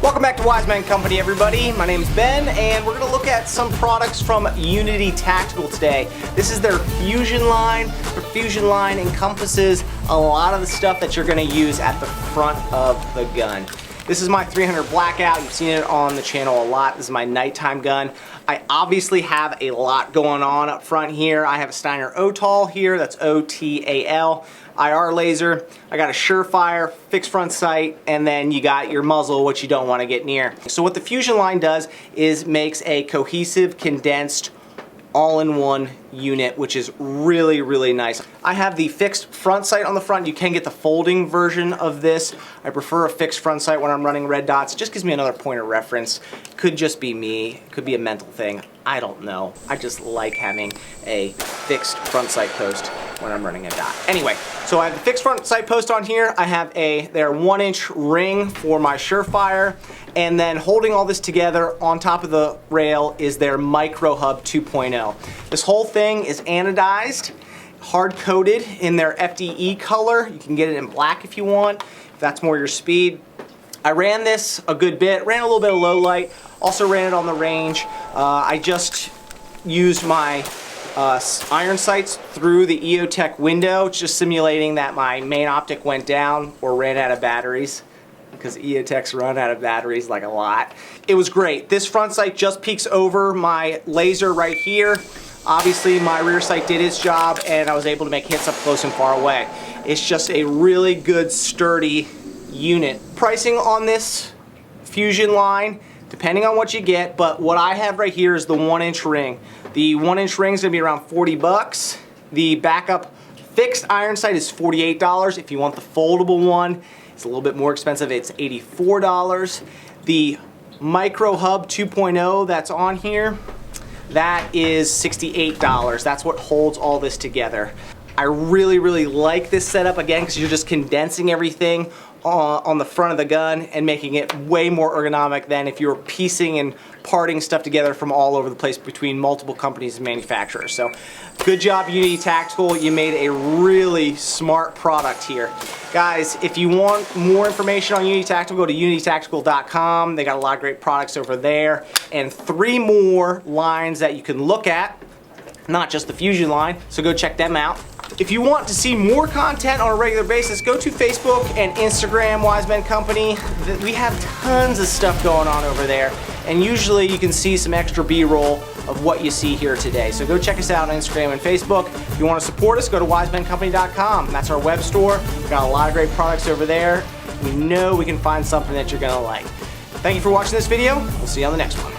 Welcome back to Wise Men Company, everybody. My name's Ben, and we're going to look at some products from Unity Tactical today. This is their Fusion line. Their Fusion line encompasses a lot of the stuff that you're going to use at the front of the gun. This is my 300 Blackout. You've seen it on the channel a lot. This is my nighttime gun. I obviously have a lot going on up front here. I have a Steiner OTAL here, that's O-T-A-L, IR laser. I got a Surefire, fixed front sight, and then you got your muzzle, which you don't want to get near. So what the Fusion line does is makes a cohesive, condensed, all-in-one unit, which is really, really nice. I have the fixed front sight on the front. You can get the folding version of this. I prefer a fixed front sight when I'm running red dots. It just gives me another point of reference. Could just be me. Could be a mental thing. I don't know. I just like having a fixed front sight post when I'm running a dot. Anyway, so I have the fixed front sight post on here. I have their 1-inch ring for my Surefire. And then holding all this together on top of the rail is their Micro Hub 2.0. This whole thing is anodized, hard coated in their FDE color. You can get it in black if you want, if that's more your speed. I ran this a good bit, ran a little bit of low light, also ran it on the range. I just used my iron sights through the EOTech window, just simulating that my main optic went down or ran out of batteries, because EOTechs run out of batteries like a lot. It was great. This front sight just peeks over my laser right here. Obviously my rear sight did its job and I was able to make hits up close and far away. It's just a really good sturdy unit. Pricing on this Fusion line, depending on what you get, but what I have right here is the 1-inch ring. The 1-inch ring is going to be around 40 bucks. The backup fixed iron sight is $48. If you want the foldable one, it's a little bit more expensive. It's $84. The Micro Hub 2.0 that's on here, that is $68. That's what holds all this together. I really, really like this setup, again, because you're just condensing everything on the front of the gun and making it way more ergonomic than if you were piecing and parting stuff together from all over the place between multiple companies and manufacturers. So good job, Unity Tactical. You made a really smart product here. Guys, if you want more information on Unity Tactical, go to unitytactical.com. They got a lot of great products over there and 3 more lines that you can look at, not just the Fusion line, so go check them out. If you want to see more content on a regular basis, go to Facebook and Instagram, Wise Men Company. We have tons of stuff going on over there, and usually you can see some extra B-roll of what you see here today. So go check us out on Instagram and Facebook. If you want to support us, go to wisemencompany.com. That's our web store. We've got a lot of great products over there. We know we can find something that you're going to like. Thank you for watching this video. We'll see you on the next one.